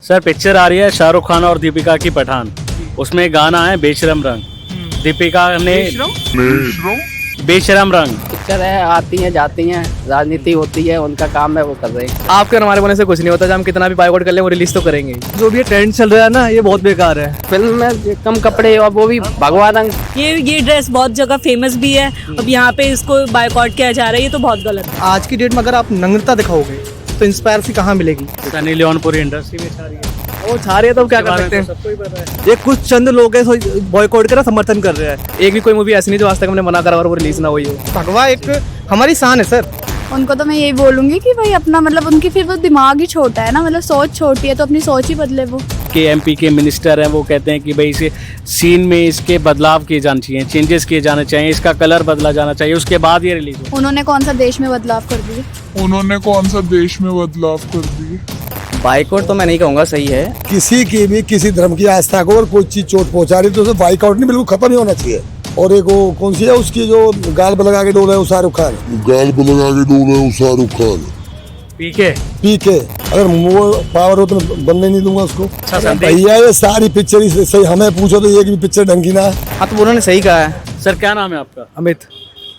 Sir picture आ रही है शाहरुख खान और दीपिका की पठान। उसमें गाना है बेशरम रंग। दीपिका ने बेशरम रंग पिक्चर है, आती हैं जाती हैं, राजनीति होती है, उनका काम है वो कर रहे हैं। आपके और हमारे बोलने से कुछ नहीं होता। जब हम कितना भी बाइकआउट कर ले वो रिलीज तो करेंगे। जो भी ये ट्रेंड चल रहा है ना, ये बहुत बेकार है। फिल्म में कम कपड़े और वो भी भगवा रंग। ये ड्रेस बहुत जगह फेमस भी है। अब यहाँ पे इसको बायकॉट किया जा रहा है, ये तो बहुत गलत है। आज की डेट में अगर आप नग्नता दिखाओगे तो इंस्पायर सी कहाँ मिलेगी। सनी लियोन पूरी इंडस्ट्री में छा रही है। वो छा रही है तो क्या कर सकते हैं। सबको ही पता है। ये कुछ चंद लोग हैं बॉयकॉट का समर्थन कर रहे हैं। एक भी कोई मूवी ऐसी नहीं जो आज तक हमने मना करा और वो रिलीज ना हुई हो। भगवा एक हमारी शान है सर। उनको तो मैं यही बोलूंगी कि भाई अपना मतलब उनकी फिर वो दिमाग ही छोटा है ना, मतलब सोच छोटी है तो अपनी सोच ही बदले वो। के एमपी के मिनिस्टर हैं, वो कहते हैं कि भाई इसे सीन में इसके बदलाव किए जाने चाहिए, चेंजेस किए जाने चाहिए, इसका कलर बदला जाना चाहिए, उसके बाद ये रिलीज हो। उन्होंने कौन सा देश में बदलाव कर दिए? बाइकआउट तो मैं नहीं कहूँगा सही है। किसी की भी किसी धर्म की आस्था को और कोई चीज चोट पहुंचा रही तो उसे बाइकआउट नहीं, बिल्कुल खत्म ही होना चाहिए। और एक वो कौन सी है उसकी जो गाल पर लगा के डोला है, वो शाहरुख खान। पीके अगर वो पावर हो तो मैं बनने नहीं दूंगा उसको। भैया ये सारी पिक्चर सही, हमें पूछो तो एक भी पिक्चर ढंगी ना। हाँ तो उन्होंने सही कहा है। सर क्या नाम है आपका? अमित।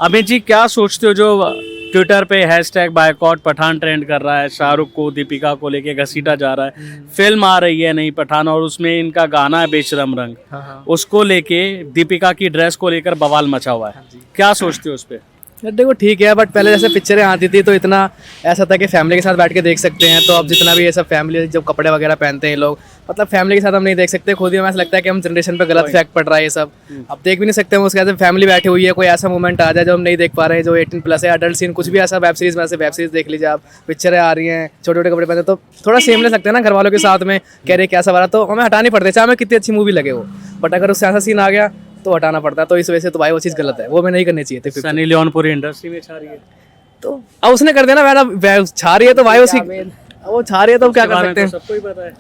अमित जी, क्या सोचते हो जो ट्विटर पे हैशटैग बायकॉट पठान ट्रेंड कर रहा है, शाहरुख को दीपिका को लेके घसीटा जा रहा है, फिल्म आ रही है नई पठान और उसमें इनका गाना है बेशरम रंग, उसको लेके दीपिका की ड्रेस को लेकर बवाल मचा हुआ है, क्या सोचते हो उस पे? यार देखो ठीक है, बट पहले जैसे पिक्चरें आती थी तो इतना ऐसा था कि फैमिली के साथ बैठ के देख सकते हैं। तो अब जितना भी ये सब फैमिली जब कपड़े वगैरह पहनते हैं लोग, मतलब फैमिली के साथ हम नहीं देख सकते। खुद ही हमें ऐसा लगता है कि हम जनरेशन पे गलत इफेक्ट पड़ रहा है ये सब। अब देख भी नहीं सकते हम उसके, फैमिली बैठी हुई है, कोई ऐसा मोमेंट आ जाए जो हम नहीं देख पा रहे हैं, जो 18+ है, अडल्ट सीन कुछ भी ऐसा वेब सीरीज में से वेब सीरीज देख लीजिए आप, पिक्चरें आ रही हैं, छोटे छोटे कपड़े पहनते तो थोड़ा सेम ले सकते हैं ना घर वालों के साथ में, कह रहे कैसा वाला, तो हमें हटानी पड़ती है चाहे हमें कितनी अच्छी मूवी लगे वो। बट अगर उससे ऐसा सीन आ गया तो हटाना पड़ता है। तो इस वजह से तो भाई वो चीज़ गलत है, वो हमें नहीं करनी चाहिए थी। सनी लियोन पूरी इंडस्ट्री में छा रही है तो अब उसने कर देना, मैडम छा रही है तो भाई उसकी वो छा रही है तो क्या कर सकते हैं। सबको ही पता है।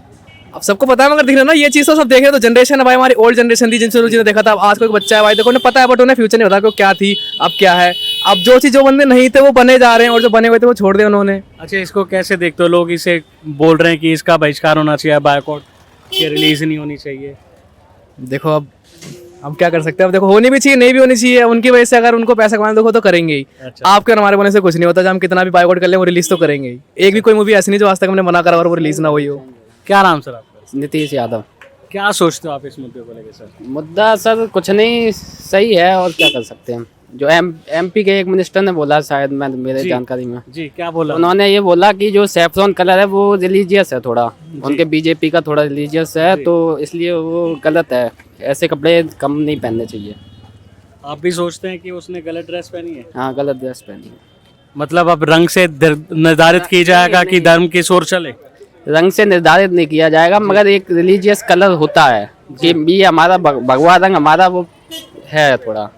अब सबको पता है, मगर दिख रहा ना ये चीज़ तो सब देख रहे। तो जनरेशन है भाई, हमारी ओल्ड जनरेशन थी जिनसे देखा था। अब आज कोई बच्चा है भाई, देखो उन्हें पता है, बट उन्हें फ्यूचर नहीं पता कि क्या थी अब क्या है। अब जो चीज़ जो बंदे नहीं थे वो बने जा रहे हैं और जो बने हुए थे वो छोड़ दिए उन्होंने। अच्छा, इसको कैसे देखते हो? लोग इसे बोल रहे हैं कि इसका बहिष्कार होना चाहिए, बायकॉट, ये रिलीज नहीं होनी चाहिए। देखो अब हम क्या कर सकते हैं। अब देखो होनी भी चाहिए, नहीं भी होनी चाहिए, उनकी वजह से अगर उनको पैसा कमाने देखो तो करेंगे ही। अच्छा। आपके और हमारे बोलने से कुछ नहीं होता। जब हम कितना भी बाइकआउट कर ले वो रिलीज तो करेंगे ही। एक भी कोई मूवी ऐसी नहीं जो आज तक हमने मना करा और वो रिलीज ना हुई हो। क्या नाम सर आपका? नीतीश यादव। क्या सोचते हो आप इस मुद्दे को लेकर सर? मुद्दा सर कुछ नहीं, सही है और क्या कर सकते हैं। जो एमपी के एक मिनिस्टर ने बोला, शायद मैं मेरे जानकारी में जी, क्या बोला उन्होंने? ये बोला कि जो सैफरॉन कलर है वो रिलीजियस है, थोड़ा उनके बीजेपी का थोड़ा रिलीजियस है, तो इसलिए वो गलत है। ऐसे कपड़े कम नहीं पहनने चाहिए। आप भी सोचते हैं कि उसने गलत ड्रेस पहनी है? हाँ, गलत ड्रेस पहनी है। मतलब अब रंग से निर्धारित की जाएगा कि धर्म की सोर चले? रंग से निर्धारित नहीं किया जाएगा, मगर एक रिलीजियस कलर होता है कि ये हमारा भगवा रंग हमारा वो है थोड़ा।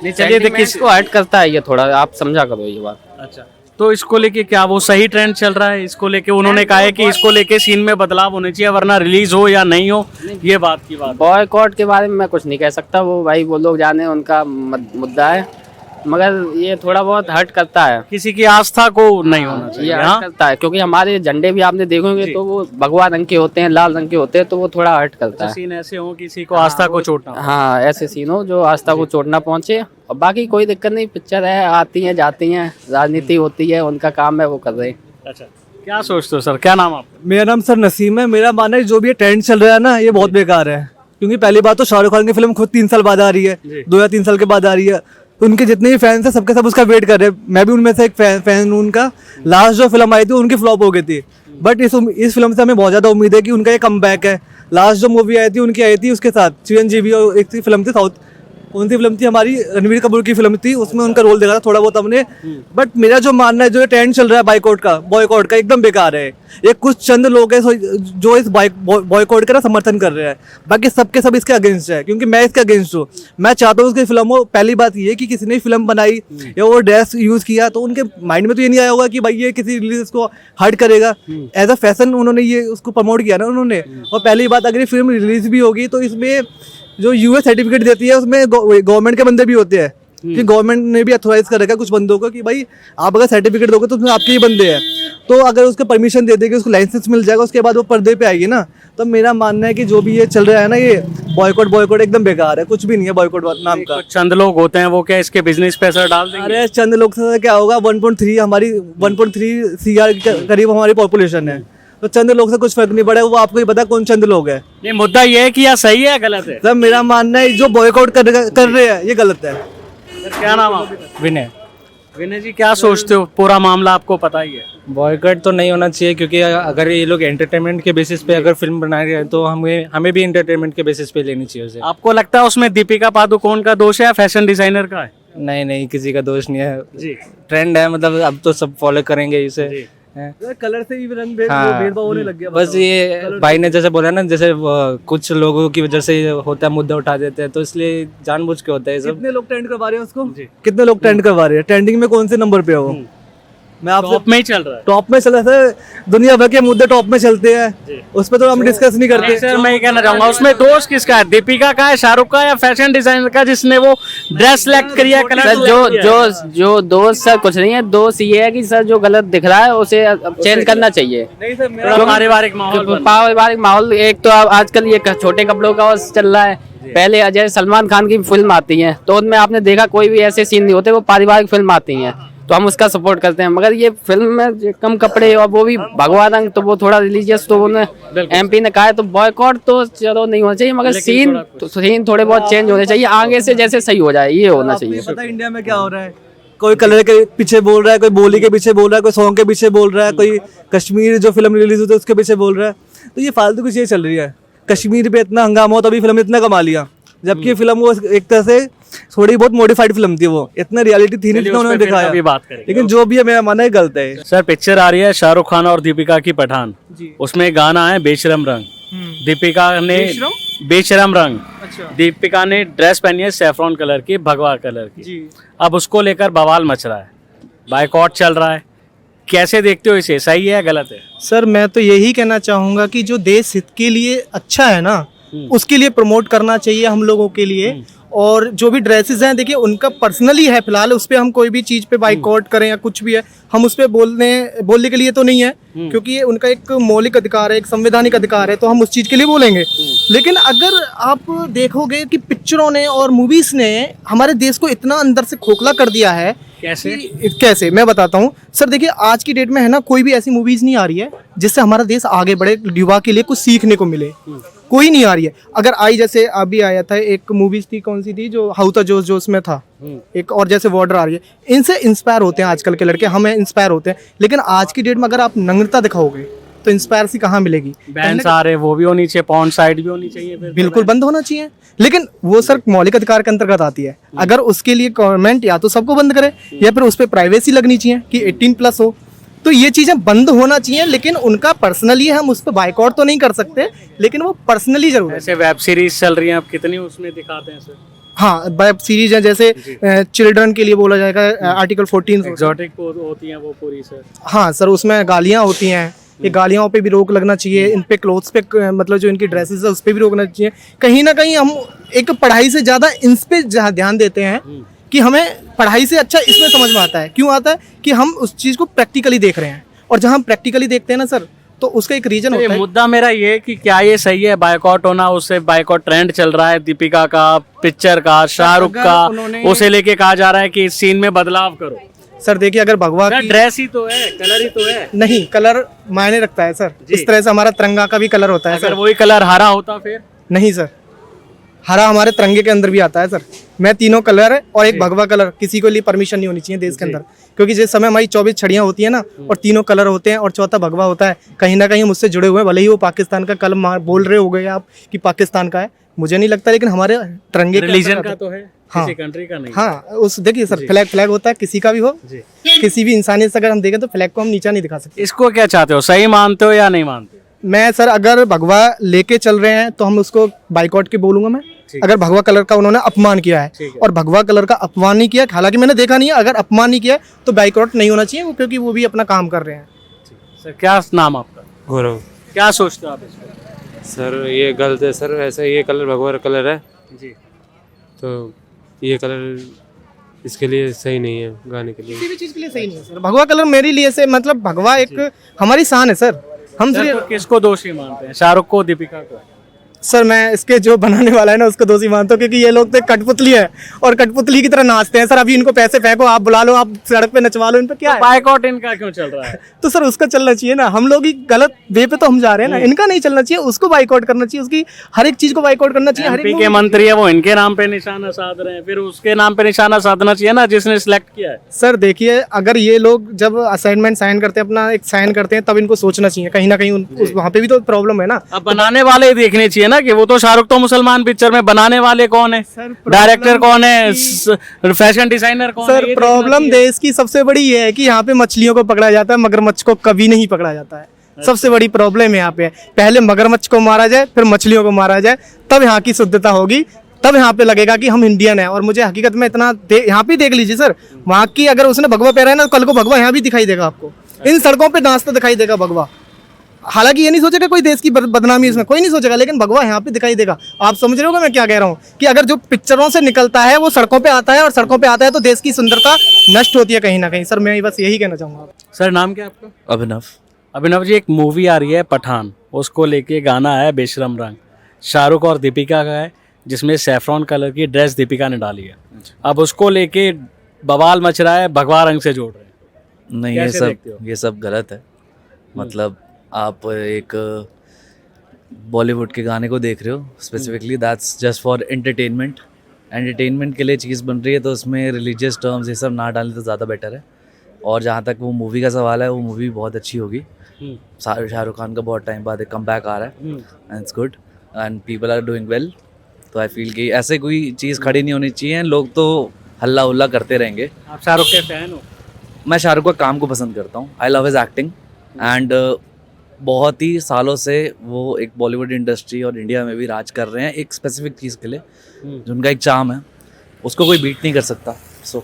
नहीं चलिए, देखिए इसको हर्ट करता है ये थोड़ा, आप समझा करो ये बात। अच्छा, तो इसको लेके क्या वो सही ट्रेंड चल रहा है? इसको लेके उन्होंने कहा है कि इसको लेके सीन में बदलाव होने चाहिए, वरना रिलीज हो या नहीं हो, ये बात की बात। बॉयकॉट के बारे में मैं कुछ नहीं कह सकता, वो भाई वो लोग जाने, उनका मुद्दा है, मगर ये थोड़ा बहुत हर्ट करता है। किसी की आस्था को नहीं होना चाहिए। ये हर्ट करता है क्योंकि हमारे झंडे भी आपने देखोगे तो वो भगवा रंग के होते हैं, लाल रंग के होते हैं, तो वो थोड़ा हर्ट करता है। सीन ऐसे हो किसी को आस्था को चोटना। हाँ, ऐसे सीन हो जो आस्था को चोट ना पहुंचे। और बाकी कोई दिक्कत नहीं, पिक्चर है, आती हैं जाती हैं, राजनीति होती है, उनका काम है वो कर रहे हैं। अच्छा, क्या सोचते हो सर? क्या नाम आपका? मेरा नाम सर नसीम है। मेरा मानना है जो भी ये ट्रेंड चल रहा है ना, ये बहुत बेकार है। क्योंकि पहली बात तो शाहरुख खान की फिल्म खुद 3 साल बाद आ रही है, 2 या 3 साल के बाद आ रही है। उनके जितने भी फैंस हैं सबके सब उसका वेट कर रहे हैं। मैं भी उनमें से एक फैन हूँ उनका। लास्ट जो फिल्म आई थी उनकी फ्लॉप हो गई थी, बट इस फिल्म से हमें बहुत ज़्यादा उम्मीद है कि उनका ये कमबैक है। लास्ट जो मूवी आई थी उनकी आई थी उसके साथ चिरंजीवी, और एक फिल्म थी साउथ, कौन सी फिल्म थी हमारी, रणवीर कपूर की फिल्म थी, उसमें उनका रोल देखा था थोड़ा बहुत हमने। बट मेरा जो मानना है जो ये ट्रेंड चल रहा है बॉयकॉट का एकदम बेकार है। ये कुछ चंद लोग हैं जो इस बॉयकॉट का समर्थन कर रहे हैं, बाकी सबके सब इसके अगेंस्ट है। क्योंकि मैं इसके अगेंस्ट हूँ। मैं चाहता हूँ उसकी फिल्म हो। पहली बात ये कि किसी ने फिल्म बनाई या वो ड्रेस यूज़ किया तो उनके माइंड में तो ये नहीं आया होगा कि भाई ये किसी रिलीज को हर्ट करेगा। एज अ फैशन उन्होंने ये उसको प्रमोट किया ना उन्होंने। और पहली बात, अगर ये फिल्म रिलीज भी होगी तो इसमें जो यूएस सर्टिफिकेट देती है उसमें गवर्नमेंट के बंदे भी होते हैं। कि गवर्नमेंट ने भी अथोराइज कर रखा है कुछ बंदों को कि भाई आप अगर सर्टिफिकेट दोगे तो उसमें आपके ही बंदे हैं, तो अगर उसको परमिशन दे देगी, उसको लाइसेंस मिल जाएगा, उसके बाद वो पर्दे पे आएगी ना। तो मेरा मानना है कि जो भी ये चल रहा है ना, ये बॉयकॉट एकदम बेकार है, कुछ भी नहीं है बॉयकॉट नाम का। चंद लोग होते हैं वो क्या इसके बिजनेस पे असर डाल देंगे? अरे चंद लोग से क्या होगा, 1.3 हमारी 1.3 CR के करीब हमारी पॉपुलेशन है, तो चंद लोग से कुछ फर्क नहीं पड़ेगा, वो आपको ही पता कौन चंद लोग है। नहीं, मुद्दा ये है कि यह सही है गलत है? सर मेरा मानना है जो बॉयकॉट कर रहे हैं ये गलत है। सर क्या नाम आपका? विनय। विनय जी, क्या सोचते हो? पूरा मामला आपको पता ही है। बॉयकॉट तो नहीं होना चाहिए, क्योंकि अगर ये लोग एंटरटेनमेंट के बेसिस पे अगर फिल्म बना रहे हैं तो हमें भी एंटरटेनमेंट के बेसिस पे लेनी चाहिए उसे। आपको लगता है उसमें दीपिका पादुकोण का दोष है या फैशन डिजाइनर का है? नहीं, किसी का दोष नहीं है जी। ट्रेंड है, मतलब अब तो सब फॉलो करेंगे इसे हैं। कलर से ही रंग हाँ, भेदभाव होने लग गया। बस ये भाई ने जैसे बोला ना, जैसे कुछ लोगों की वजह से होता है, मुद्दा उठा देते हैं, तो इसलिए जानबूझ के होता है ये सब। कितने लोग ट्रेंड करवा रहे हैं उसको? कितने लोग ट्रेंड करवा रहे हैं? ट्रेंडिंग में कौन से नंबर पे है वो? मैं आपसे टॉप में ही चल रहा है। टॉप में चला सर, दुनिया भर के मुद्दे टॉप में चलते हैं, उस पर तो हम डिस्कस नहीं करते। सर मैं ये कहना चाहूंगा, उसमें दोष किसका है? दीपिका का है, शाहरुख का, या फैशन डिजाइनर का जिसने वो ड्रेस सेलेक्ट किया, कलर सर जो दोस्त सर कुछ नहीं है, दोस्त ये है कि सर जो गलत दिख रहा है उसे चेंज करना चाहिए। नहीं सर मेरा पारिवारिक माहौल पारिवारिक माहौल, एक तो आजकल ये छोटे कपड़ों का चल रहा है। पहले अजय सलमान खान की फिल्म आती है तो उनमें आपने देखा कोई भी ऐसे सीन नहीं होते, वो पारिवारिक फिल्म आती हैं तो हम उसका सपोर्ट करते हैं। मगर ये फिल्म में कम कपड़े और वो भी भगवा रंग, तो वो थोड़ा रिलीजियस, तो उन्होंने MP ने कहा है, तो बॉयकॉट तो चलो नहीं होना चाहिए, मगर सीन थोड़े बहुत चेंज होने चाहिए, आगे से जैसे सही हो जाए ये होना चाहिए। पता है इंडिया में क्या हो रहा है, कोई कलर के पीछे बोल रहा है, कोई बोली के पीछे बोल रहा है, कोई सॉन्ग के पीछे बोल रहा है, कोई कश्मीर जो फिल्म रिलीज हुई थी उसके पीछे बोल रहा है। तो ये फालतू की चीज़ चल रही है। कश्मीर पे इतना हंगामा हो तभी फिल्म इतना कमा लिया, जबकि ये फिल्म वो एक तरह से थोड़ी बहुत मॉडिफाइड फिल्म थी, वो इतना रियलिटी थी नहीं जितना उन्होंने दिखाया। अभी बात करेंगे। लेकिन जो भी है मेरा मानना है गलत है। सर पिक्चर आ रही है शाहरुख खान और दीपिका की पठान, उसमें गाना है बेशरम रंग। दीपिका ने बेशरम रंग, दीपिका ने ड्रेस पहनी है सैफरॉन कलर की, भगवा कलर की। अब उसको लेकर बवाल मच रहा है, बायकॉट चल रहा है, कैसे देखते हो इसे? सही है गलत है? सर मैं तो यही कहना चाहूँगा कि जो देश हित के लिए अच्छा है ना, उसके लिए प्रमोट करना चाहिए हम लोगों के लिए। और जो भी ड्रेसेस हैं, देखिए उनका पर्सनली है, फिलहाल उस पर हम कोई भी चीज़ पे बाइकआउट करें या कुछ भी है, हम उस पर बोलने के लिए तो नहीं है, क्योंकि ये उनका एक मौलिक अधिकार है, एक संवैधानिक अधिकार है, तो हम उस चीज़ के लिए बोलेंगे। लेकिन अगर आप देखोगे कि पिक्चरों ने और मूवीज़ ने हमारे देश को इतना अंदर से खोखला कर दिया है। कैसे मैं बताता हूँ सर, देखिए आज की डेट में है ना, कोई भी ऐसी मूवीज़ नहीं आ रही है जिससे हमारा देश आगे बढ़े, युवा के लिए कुछ सीखने को मिले, कोई नहीं आ रही है। अगर आई, जैसे अभी आया था एक मूवीज थी, कौन सी थी जो हाउ था जोश जोश में था एक, और जैसे बॉर्डर आ रही है, इनसे इंस्पायर होते हैं आजकल के लड़के, हमें इंस्पायर होते हैं। लेकिन आज की डेट में अगर आप नग्नता दिखाओगे तो इंस्पायर सी कहाँ मिलेगी? बैंड्स आ रहे, वो भी होनी चाहिए, पॉर्न साइट भी होनी चाहिए, बिल्कुल बंद होना चाहिए। लेकिन वो सर मौलिक अधिकार के अंतर्गत आती है, अगर उसके लिए गवर्नमेंट या तो सबको बंद करे या फिर उस पर प्राइवेसी लगनी चाहिए कि 18+ हो, तो ये चीजें बंद होना चाहिए। लेकिन उनका पर्सनली हम उस पर बाइकआउट तो नहीं कर सकते, लेकिन वो पर्सनली जरूर है। ऐसे वेब सीरीज चल रही हैं, अब कितनी उसमें दिखाते हैं सर? हाँ, वेब सीरीज है, जैसे चिल्ड्रन के लिए बोला जाएगा आर्टिकल 14 एग्जॉटिक होती हैं वो पूरी सर। हाँ सर, उसमें गालियाँ होती हैं, ये गालियों पे भी रोक लगना चाहिए, इन पे क्लोथ्स पे, मतलब जो इनकी ड्रेसेस है उस पे भी रोकना चाहिए। कहीं ना कहीं हम एक पढ़ाई से ज़्यादा इन पे ध्यान देते हैं कि हमें पढ़ाई से अच्छा इसमें समझ में आता है। क्यों आता है? कि हम उस चीज़ को प्रैक्टिकली देख रहे हैं, और जहाँ हम प्रैक्टिकली देखते हैं ना सर, तो उसका एक रीजन होता है। मुद्दा मेरा ये कि क्या ये सही है बायकॉट होना? उससे बायकॉट ट्रेंड चल रहा है, दीपिका का, पिक्चर का, शाहरुख का, उसे लेके कहा जा रहा है कि इस सीन में बदलाव करो। सर देखिए, अगर भगवा की ड्रेस ही तो है, कलर ही तो है। नहीं, कलर मायने रखता है सर, इस तरह से हमारा तिरंगा का भी कलर होता है सर। वही कलर हरा होता फिर? नहीं सर, हरा हमारे तिरंगे के अंदर भी आता है सर। मैं तीनों कलर और एक भगवा कलर, किसी को लिए परमिशन नहीं होनी चाहिए देश के अंदर, क्योंकि जिस समय हमारी 24 छड़ियाँ होती है ना, और तीनों कलर होते हैं और चौथा भगवा होता है, कहीं ना कहीं हम उससे जुड़े हुए हैं। भले ही वो पाकिस्तान का, कल बोल रहे हो गए आप कि पाकिस्तान का है, मुझे नहीं लगता, लेकिन हमारे तिरंगे रिलीजन का तो है, हाँ, किसी कंट्री का नहीं। हाँ, उस देखिए सर, फ्लैग होता है, किसी का भी हो, किसी भी इंसानियत से अगर हम देखें तो फ्लैग को हम नीचा नहीं दिखा सकते। इसको क्या चाहते हो, सही मानते हो या नहीं मानते? मैं सर, अगर भगवा लेके चल रहे हैं तो हम उसको बाइकआउट के बोलूंगा मैं। अगर भगवा कलर का उन्होंने अपमान किया है, और भगवा कलर का अपमान नहीं किया, हालांकि मैंने देखा नहीं है, अगर अपमान नहीं किया तो बाइकआउट नहीं होना चाहिए, क्योंकि वो भी अपना काम कर रहे हैं। सर क्या नाम आपका? गौरव। क्या सोचते हो आप इस पर? सर ये गलत है सर, ऐसा ये कलर भगवा कलर है जी, तो ये कलर इसके लिए सही नहीं है गाने के लिए। किसी भी चीज के लिए सही नहीं है सर। भगवा कलर मेरे लिए से मतलब भगवा एक हमारी शान है सर। हम सर, तो किसको दोषी मानते हैं, शाहरुख को, दीपिका को? सर मैं इसके जो बनाने वाला है ना उसको दोषी मानता हूँ, क्योंकि ये लोग तो एक कठपुतली है और कठपुतली की तरह नाचते हैं सर। अभी इनको पैसे फेंको, आप बुला लो, आप सड़क पे नचवा लो, इन पे क्या है? बायकॉट इनका क्यों चल रहा है? तो सर उसका चलना चाहिए ना, हम लोग ही गलत वे पे तो हम जा रहे हैं ना, इनका नहीं चलना चाहिए, उसको बाइकआउट करना चाहिए, उसकी हर एक चीज को बाइकआउट करना चाहिए। हर एमपी एक के मंत्री है वो इनके नाम पे निशाना साध रहे हैं, फिर उसके नाम पे निशाना साधना चाहिए ना जिसने सिलेक्ट किया है। सर देखिए, अगर ये लोग जब असाइनमेंट साइन करते हैं, अपना एक साइन करते हैं, तब इनको सोचना चाहिए कहीं ना कहीं वहाँ पे भी तो प्रॉब्लम है ना। अब बनाने वाले ही देखने चाहिए ना, कि वो तो शाहरुख तो मुसलमान पिक्चर में, बनाने वाले कौन है, डायरेक्टर कौन है, फैशन डिजाइनर कौन है? सर प्रॉब्लम देश की सबसे बड़ी ये है कि यहाँ पे मछलियों को पकड़ा जाता है, मगरमच्छ को कभी नहीं पकड़ा जाता है। सबसे बड़ी प्रॉब्लम यहाँ पे है, पहले मगरमच्छ को मारा जाए, फिर मछलियों को मारा जाए, तब यहाँ की शुद्धता होगी, तब यहाँ पे लगेगा कि हम इंडियन है। और मुझे हकीकत में इतना यहाँ पे देख लीजिए सर, वहाँ की अगर उसने भगवा पहना है ना, कल को भगवा यहाँ भी दिखाई देगा आपको, इन सड़कों पे नाचता दिखाई देगा भगवा। हालांकि ये नहीं सोचेगा कोई देश की बदनामी इसमें, कोई नहीं सोचेगा, लेकिन भगवा यहाँ पे दिखाई देगा। आप समझ रहे हो मैं क्या कह रहा हूँ, कि अगर जो पिक्चरों से निकलता है वो सड़कों पे आता है, और सड़कों पे आता है तो देश की सुंदरता नष्ट होती है कहीं ना कहीं। सर मैं बस यही कहना चाहूँगा। सर नाम क्या आपका? अभिनव। अभिनव जी, एक मूवी आ रही है पठान, उसको लेके गाना है बेशरम रंग, शाहरुख और दीपिका का है, जिसमें सैफरॉन कलर की ड्रेस दीपिका ने डाली है। अब उसको लेके बवाल मच रहा है, भगवा रंग से जोड़ रहे हैं। नहीं, ये सब गलत है। मतलब आप एक बॉलीवुड के गाने को देख रहे हो, specifically that's just for entertainment के लिए चीज़ बन रही है, तो उसमें रिलीजियस टर्म्स ये सब ना डालें तो ज़्यादा बेटर है। और जहाँ तक वो मूवी का सवाल है, वो मूवी बहुत अच्छी होगी। शाहरुख खान का बहुत टाइम बाद एक कमबैक आ रहा है, and it's good and people are doing well. तो आई फील कि ऐसे कोई चीज़ खड़ी नहीं होनी चाहिए, लोग तो हल्ला उल्ला करते रहेंगे। आप शाहरुख के फैन हो? मैं शाहरुख का काम को पसंद करता हूँ। I love his acting and बहुत ही सालों से वो एक बॉलीवुड इंडस्ट्री और इंडिया में भी राज कर रहे हैं एक स्पेसिफिक चीज़ के लिए, जो उनका एक चार्म है, उसको कोई बीट नहीं कर सकता। सो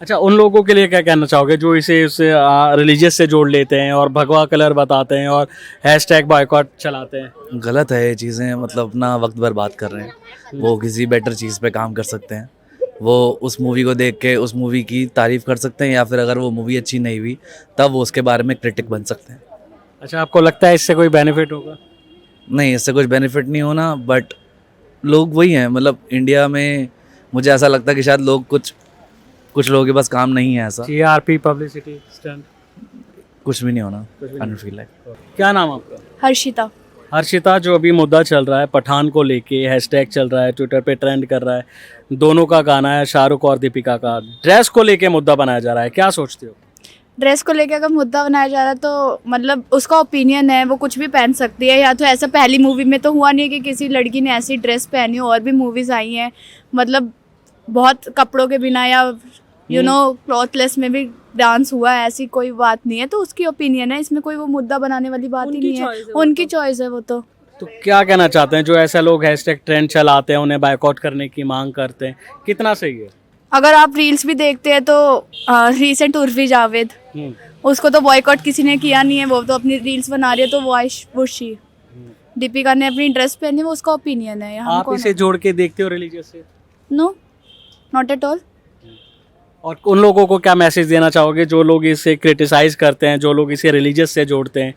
अच्छा, उन लोगों के लिए क्या कहना चाहोगे जो इसे रिलीजियस से जोड़ लेते हैं और भगवा कलर बताते हैं और हैशटैग बॉयकॉट चलाते हैं? गलत है ये चीज़ें, मतलब अपना वक्त बर्बाद कर रहे हैं। वो किसी बेटर चीज़ पे काम कर सकते हैं, वो उस मूवी को देख के उस मूवी की तारीफ़ कर सकते हैं, या फिर अगर वो मूवी अच्छी नहीं हुई तब वो उसके बारे में क्रिटिक बन सकते हैं। अच्छा, आपको लगता है इससे कोई बेनिफिट होगा? नहीं, इससे कुछ बेनिफिट नहीं होना, बट लोग वही हैं, मतलब इंडिया में मुझे ऐसा लगता है कि शायद लोग कुछ लोगों के पास काम नहीं है, ऐसा TRP पब्लिसिटी स्टंट कुछ भी नहीं होना। I don't feel like. क्या नाम आपका? हर्षिता। हर्षिता, जो अभी मुद्दा चल रहा है पठान को लेके, हैशटैग चल रहा है, ट्विटर पे ट्रेंड कर रहा है, दोनों का गाना है, शाहरुख और दीपिका का, ड्रेस को लेके मुद्दा बनाया जा रहा है, क्या सोचते हो? ड्रेस को लेकर अगर मुद्दा बनाया जा रहा है तो मतलब उसका ओपिनियन है, वो कुछ भी पहन सकती है। या तो ऐसा पहली मूवी में तो हुआ नहीं कि किसी लड़की ने ऐसी ड्रेस पहनी हो, और भी मूवीज़ आई हैं, मतलब बहुत कपड़ों के बिना या क्लॉथलेस में भी डांस हुआ है, ऐसी कोई बात नहीं है। तो उसकी ओपिनियन है, इसमें कोई वो मुद्दा बनाने वाली बात ही नहीं है, उनकी चॉइस है वो। तो क्या कहना चाहते हैं जो ऐसा लोग हैशटैग ट्रेंड चलाते हैं, उन्हें बायकॉट करने की मांग करते हैं, कितना सही है? अगर आप रील्स भी देखते हैं तो रिसेंट उर्वी जावेद, उसको तो बॉयकॉट किसी ने किया नहीं है, वो तो अपनी रील्स बना रही है, तो वो दीपिका ने अपनी ड्रेस पहनी, वो उसका ओपिनियन है। आप इसे जोड़ के देखते हो रिलीजियस से? No, not at all. और उन लोगों को क्या मैसेज देना चाहोगे जो लोग इसे क्रिटिसाइज करते हैं, जो लोग इसे रिलीजियस से जोड़ते हैं?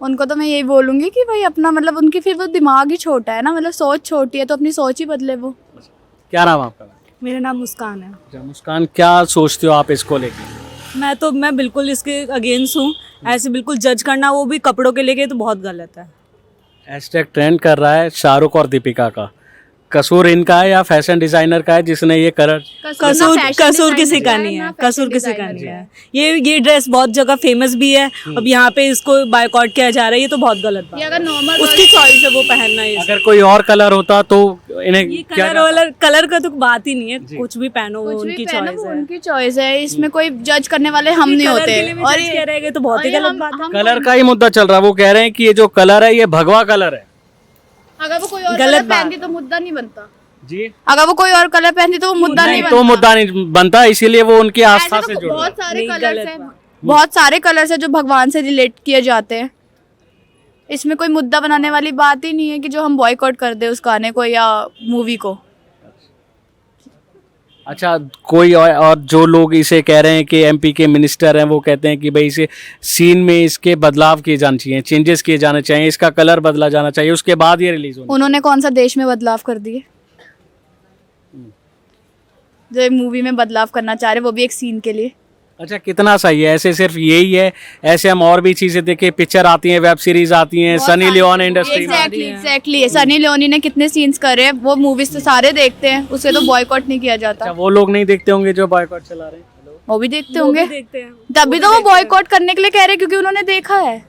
उनको तो मैं यही बोलूँगी कि भाई अपना मतलब उनकी फिर वो दिमाग ही छोटा है ना, मतलब सोच छोटी है, तो अपनी सोच ही बदले वो। क्या नाम आपका? मेरा नाम मुस्कान है। अच्छा मुस्कान, क्या सोचते हो आप इसको लेकर? मैं बिल्कुल इसके अगेंस्ट हूँ, ऐसे बिल्कुल जज करना, वो भी कपड़ों के लेके, तो बहुत गलत है। हैशटैग ट्रेंड कर रहा है शाहरुख और दीपिका का, कसूर इनका है या फैशन डिजाइनर का है जिसने ये कलर? कसूर किसी का नहीं है, कसूर किसी का नहीं है। ये ड्रेस बहुत जगह फेमस भी है, अब यहाँ पे इसको बायकॉट किया जा रहा है, ये तो बहुत गलत बात है। अगर नॉर्मल उसकी चॉइस है वो पहनना है। अगर कोई और कलर होता तो इन्हें कलर का तो बात ही नहीं है, कुछ भी पहनो वो उनकी चॉइस है। उनकी चॉइस है, इसमें कोई जज करने वाले हम नहीं होते। और ये कह रहे हैं तो बहुत ही गलत बात है। कलर का ही मुद्दा चल रहा है, वो कह रहे हैं कि ये जो कलर है ये भगवा कलर है। अगर वो कोई और कलर पहनती तो मुद्दा नहीं बनता जी। अगर वो कोई और कलर पहनती तो वो मुद्दा नहीं बनता। तो मुद्दा नहीं बनता, इसीलिए वो उनकी आस्था से जुड़ा। बहुत सारे कलर्स हैं, बहुत सारे कलर्स हैं जो भगवान से रिलेट किए जाते हैं। इसमें कोई मुद्दा बनाने वाली बात ही नहीं है कि जो हम बॉयकॉट कर दे उस गाने को या मूवी को। अच्छा, कोई और जो लोग इसे कह रहे हैं कि एमपी के मिनिस्टर हैं वो कहते हैं कि भाई इसे सीन में इसके बदलाव किए जाने चाहिए, चेंजेस किए जाने चाहिए, इसका कलर बदला जाना चाहिए, उसके बाद ये रिलीज होना। उन्होंने कौन सा देश में बदलाव कर दिए जो एक मूवी में बदलाव करना चाह रहे, वो भी एक सीन के लिए। अच्छा, कितना सही है? ऐसे सिर्फ यही है? ऐसे हम और भी चीजें देखें, पिक्चर आती हैं, वेब सीरीज आती हैं, सनी लियोन इंडस्ट्री में। एग्जैक्टली सनी लियोनी ने कितने सीन्स करे हैं, वो मूवीज तो सारे देखते हैं, उसे तो बॉयकॉट नहीं किया जाता। अच्छा, वो लोग नहीं देखते होंगे जो बॉयकॉट चला रहे हैं? वो भी देखते होंगे, तभी तो वो बॉयकॉट करने के लिए कह रहे हैं, क्योंकि उन्होंने देखा है।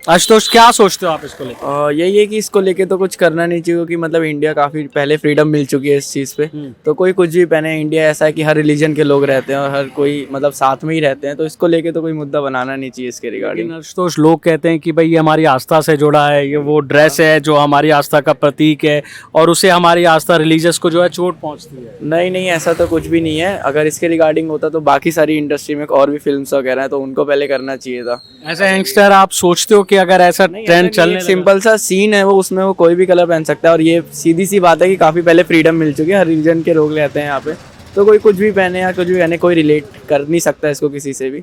आशुतोष, क्या सोचते हो आप इसको लेकर? यही है कि इसको लेके तो कुछ करना नहीं चाहिए, क्योंकि मतलब इंडिया काफ़ी पहले फ्रीडम मिल चुकी है इस चीज़ पे। तो कोई कुछ भी पहने, इंडिया ऐसा है कि हर रिलीजन के लोग रहते हैं और हर कोई मतलब साथ में ही रहते हैं, तो इसको लेके तो कोई मुद्दा बनाना नहीं चाहिए इसके रिगार्डिंग। आशुतोष, लोग कहते हैं कि भाई ये हमारी आस्था से जुड़ा है, ये वो ड्रेस है जो हमारी आस्था का प्रतीक है और उसे हमारी आस्था रिलीजियस को जो है चोट पहुंचती है। नहीं नहीं, ऐसा तो कुछ भी नहीं है। अगर इसके रिगार्डिंग होता तो बाकी सारी इंडस्ट्री में और भी फिल्म्स वगैरह है, तो उनको पहले करना चाहिए था। ऐसा यंगस्टर आप सोचते हो कि अगर ऐसा ट्रेंड चलने सिंपल सा सीन है वो, उसमें वो कोई भी कलर पहन सकता है, और ये सीधी सी बात है कि काफ़ी पहले फ्रीडम मिल चुकी है, हर रीजन के लोग रहते हैं यहाँ पे, तो कोई कुछ भी पहने या कुछ भी पहने, कोई रिलेट कर नहीं सकता इसको किसी से भी,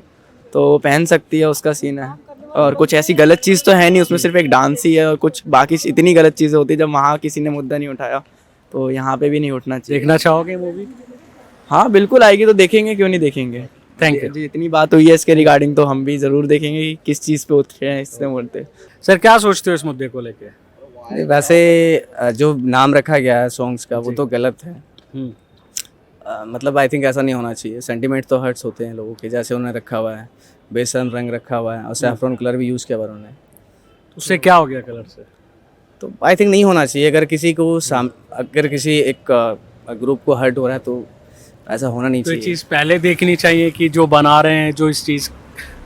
तो पहन सकती है, उसका सीन है। और कुछ ऐसी गलत चीज़ तो है नहीं उसमें, सिर्फ एक डांस ही है, और कुछ बाकी इतनी गलत चीज़ें होती है, जब वहाँ किसी ने मुद्दा नहीं उठाया तो यहाँ पे भी नहीं उठना चाहिए। देखना चाहोगे मूवी? हाँ बिल्कुल आएगी तो देखेंगे, क्यों नहीं देखेंगे। Thank you. जी, इतनी बात हुई है इसके रिगार्डिंग तो हम भी ज़रूर देखेंगे कि किस चीज़ पे उठ रहे हैं इससे मुद्दे। सर, क्या सोचते हो इस मुद्दे को लेके? वैसे जो नाम रखा गया है सॉन्ग्स का वो तो गलत है। मतलब आई थिंक ऐसा नहीं होना चाहिए। सेंटिमेंट तो हर्ट्स होते हैं लोगों के, जैसे उन्होंने रखा हुआ है, बेसन रंग रखा हुआ है और सैफरन कलर भी यूज़ किया हुआ उन्होंने, उससे क्या हो गया कलर से? तो आई थिंक नहीं होना चाहिए। अगर किसी को अगर किसी एक ग्रुप को हर्ट हो रहा है तो ऐसा होना नहीं तो ये चाहिए। चीज़ पहले देखनी चाहिए कि जो बना रहे हैं, जो इस चीज़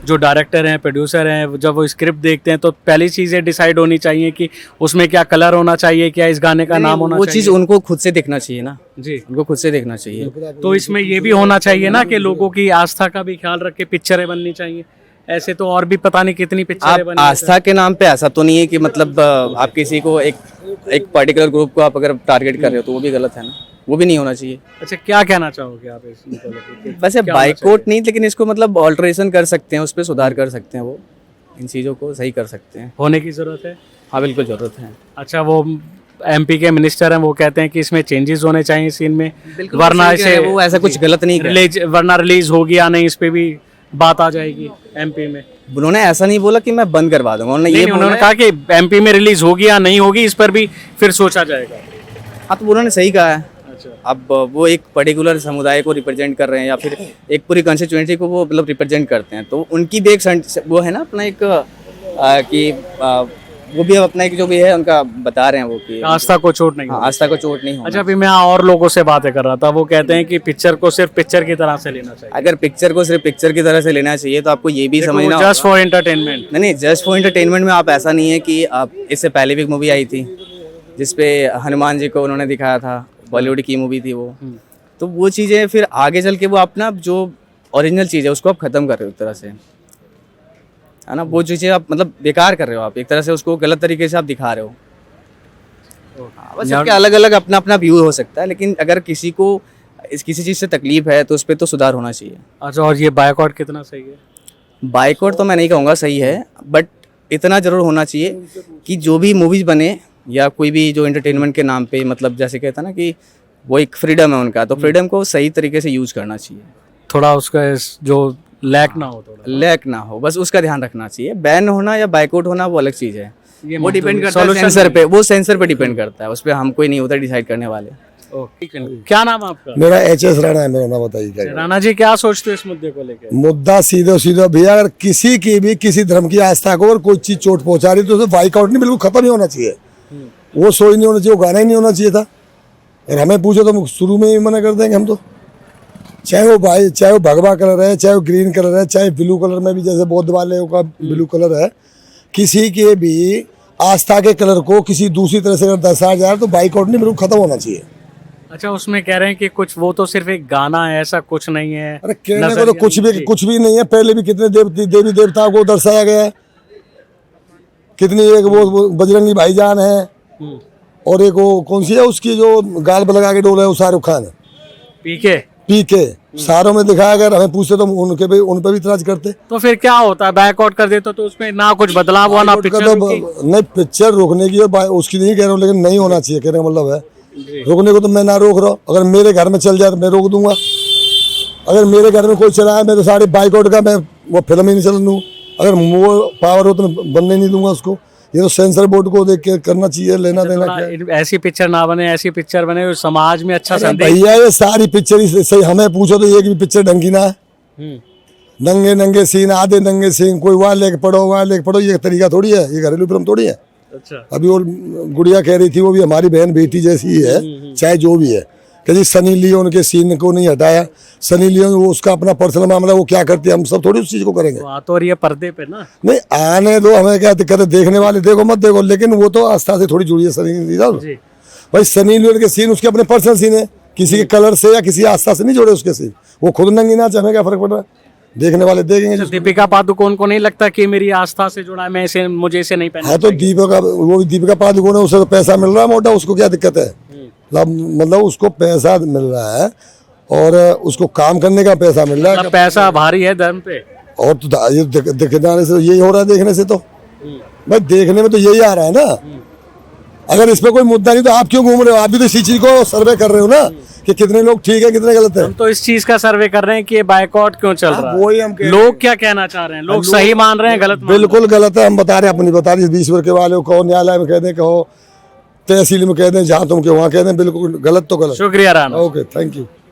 जो डायरेक्टर हैं, प्रोड्यूसर हैं, जब वो स्क्रिप्ट देखते हैं तो पहली चीज़ें डिसाइड होनी चाहिए कि उसमें क्या कलर होना चाहिए, क्या इस गाने का नाम होना वो चाहिए। चीज़ उनको खुद से देखना चाहिए ना जी, उनको खुद से देखना चाहिए। तो इसमें ये भी होना चाहिए ना कि लोगों की आस्था का भी ख्याल रख के पिक्चरें बननी चाहिए। ऐसे तो और भी पता नहीं कितनी पिक्चरें आप बनी। आस्था के नाम पे ऐसा तो नहीं है कि मतलब आप किसी को एक पर्टिकुलर ग्रुप को आप अगर टारगेट कर रहे हो तो वो भी गलत है ना, वो भी नहीं होना चाहिए। अच्छा, क्या कहना चाहोगे आप इसको लेके? वैसे बाइकआउट नहीं, लेकिन इसको मतलब ऑल्टरेशन कर सकते हैं, उस पर सुधार कर सकते हैं, वो इन चीज़ों को सही कर सकते हैं। होने की ज़रूरत है। हाँ बिल्कुल ज़रूरत है। अच्छा, वो एमपी के मिनिस्टर हैं, वो कहते हैं कि इसमें चेंजेस होने चाहिए सीन में, वरना इसे वो ऐसा कुछ गलत नहीं वरना रिलीज होगी या नहीं, इस पे भी बात आ जाएगी एमपी में। उन्होंने ऐसा नहीं बोला कि मैं बंद करवा दूंगा, उन्होंने कहा कि एमपी में रिलीज होगी या नहीं होगी इस पर भी फिर सोचा जाएगा। हाँ तो उन्होंने सही कहा है। अच्छा, अब वो एक पर्टिकुलर समुदाय को रिप्रेजेंट कर रहे हैं या फिर एक पूरी कंस्टिट्यूएंसी को वो मतलब रिप्रेजेंट करते हैं, तो उनकी भी एक वो है ना अपना एक कि वो भी अपना एक जो भी है उनका बता रहे हैं वो कि आस्था को चोट नहीं। आस्था को चोट नहीं होना। अच्छा, अभी मैं और लोगों से बातें कर रहा था, वो कहते हैं कि पिक्चर को सिर्फ पिक्चर की तरह से लेना चाहिए। अगर पिक्चर को सिर्फ पिक्चर की तरह से लेना चाहिए तो आपको ये भी समझना जस्ट फॉर एंटरटेनमेंट। नहीं, जस्ट फॉर एंटरटेनमेंट में आप ऐसा नहीं है कि आप इससे पहले भी एक मूवी आई थी जिसपे हनुमान जी को उन्होंने दिखाया था, बॉलीवुड की मूवी थी वो, तो वो चीज़ें फिर आगे चल के वो अपना जो ओरिजिनल चीज़ है उसको आप ख़त्म कर रहे हो एक तरह से, है ना। वो चीज़ें आप मतलब बेकार कर रहे हो, आप एक तरह से उसको गलत तरीके से आप दिखा रहे हो। बस सबके अलग अलग अपना अपना व्यू हो सकता है, लेकिन अगर किसी को किसी चीज़ से तकलीफ है तो उस पर तो सुधार होना चाहिए। अच्छा, और ये बायकॉट कितना सही है? बायकॉट तो मैं नहीं कहूँगा सही है, बट इतना ज़रूर होना चाहिए कि जो भी मूवीज़ बने या कोई भी जो एंटरटेनमेंट के नाम पे, मतलब जैसे कहता है ना कि वो एक फ्रीडम है उनका, तो फ्रीडम को सही तरीके से यूज़ करना चाहिए। थोड़ा उसका जो लैक ना हो, थोड़ा लैक ना हो, बस उसका ध्यान रखना चाहिए। बैन होना या बाइकआउट होना वो अलग चीज़ है, वो डिपेंड करता है सेंसर पे, वो सेंसर पे डिपेंड करता है, उस पर हम कोई नहीं होता डिसाइड करने वाले। क्या नाम है आपका? मेरा HS राणा है, मेरा नाम बताइए क्या है? राणा जी, क्या सोचते हो इस मुद्दे को लेकर? मुद्दा सीधे सीधा भैया, अगर किसी की भी किसी धर्म की आस्था को और कोई चीज चोट पहुंचा रही तो उसे बाइकआउट नहीं, बिल्कुल खत्म ही होना चाहिए। वो शो ही नहीं होना चाहिए, वो गाना ही नहीं होना चाहिए था। अगर हमें पूछो तो शुरू में ही मना कर देंगे हम तो। चाहे वो भगवा कलर है, चाहे वो ग्रीन कलर है, चाहे ब्लू कलर में भी, जैसे बौद्ध वाले का ब्लू कलर है, किसी के भी आस्था के कलर को किसी दूसरी तरह से अगर दर्शाया जाए तो बाइकआउट नहीं, बिल्कुल खत्म होना चाहिए। अच्छा, उसमें कह रहे हैं कि कुछ वो तो सिर्फ एक गाना है, ऐसा कुछ नहीं है। अरे कहने को तो कुछ भी नहीं है। पहले भी कितने देवी देवताओं को दर्शाया गया है, कितनी एक वो बजरंगी भाईजान है, और एक वो कौन सी है उसकी जो गाल पर लगा के डोला है, वो शाहरुख खान है। पीके पीके सारों में दिखाया, अगर हमें पूछते तो उनके पे उन पर भी इतराज करते। तो फिर क्या होता है, बैकआउट कर देते तो उसमें ना कुछ बदलाव हुआ ना बाइकआउट पिक्चर का रुकी? तो नहीं, पिक्चर रोकने की और उसकी नहीं कह रहा हूँ, लेकिन नहीं होना चाहिए कहने का मतलब है। रोकने को तो मैं ना रोक रहा हूँ, अगर मेरे घर में चल जाए तो मैं रोक दूंगा। अगर मेरे घर में कोई चलाए मैं तो सारे बाइकआउट का मैं वो फिल्म ही नहीं चलन दूँ। अगर वो पावर हो तो मैं बनने नहीं दूंगा उसको। ये तो सेंसर बोर्ड को देख के करना चाहिए, लेना देना क्या है। ऐसी पिक्चर ना बने, ऐसी पिक्चर बने जो समाज में अच्छा अरे संदेश। भैया ये सारी पिक्चर ही सही, हमें पूछो तो एक भी पिक्चर ढंग की ना है। नंगे नंगे सीन, आधे नंगे सीन, कोई वहाँ लेके पढ़ो वहाँ लेके पढ़ो, ये तरीका थोड़ी है, ये घरेलू फिल्म थोड़ी है। अच्छा। अभी वो गुड़िया कह रही थी, वो भी हमारी बहन बेटी जैसी ही है, चाहे जो भी है, कि जी सनी लियोन के सीन को नहीं हटाया। सनी लियोन वो उसका अपना पर्सनल मामला, वो क्या करती है, हम सब थोड़ी उस चीज को करेंगे। बात हो रही है पर्दे पे ना। नहीं आने दो, हमें क्या दिक्कत है, देखने वाले देखो मत देखो, लेकिन वो तो आस्था से थोड़ी जुड़ी है सनी लियोन। भाई सनी लियोन के सीन उसके अपने पर्सनल सीन है, किसी के कलर से या किसी आस्था से नहीं जुड़े उसके सीन। वो खुद नंगी नाच, हमें क्या फर्क पड़ रहा है, देखने वाले देखेंगे। दीपिका पादुकोण को नहीं लगता कि मेरी आस्था से जुड़ा है, मैं इसे मुझे इसे नहीं पहनना हाँ तो दीपिका पादुकोण है, उसे तो पैसा मिल रहा है मोटा, उसको क्या दिक्कत है। मतलब उसको पैसा मिल रहा है और उसको काम करने का पैसा मिल रहा है। मतलब पैसा भारी है धर्म पे। और तो ये दिखने से यही हो रहा है, देखने से तो भाई देखने में तो यही आ रहा है ना। अगर इस पे कोई मुद्दा नहीं तो आप क्यों घूम रहे हो? आप भी तो इसी चीज को सर्वे कर रहे हो ना, कि कितने लोग ठीक है कितने गलत है। हम तो इस चीज का सर्वे कर रहे हैं कि ये बाइकआउट क्यों चल रहा है। वही हम कह रहे हैं। लोग क्या कहना चाह रहे हैं, लोग सही मान रहे हैं गलत मान रहे हैं? बिल्कुल गलत है, हम बता रहे हैं, अपनी बता रही 20 वर्ष के वाले को कहो, न्यायालय में कह दें, कहो तहसील में कह दें, जहाँ तुम के वहाँ कह दें, बिल्कुल गलत तो गलत। शुक्रिया राणा। Okay thank you.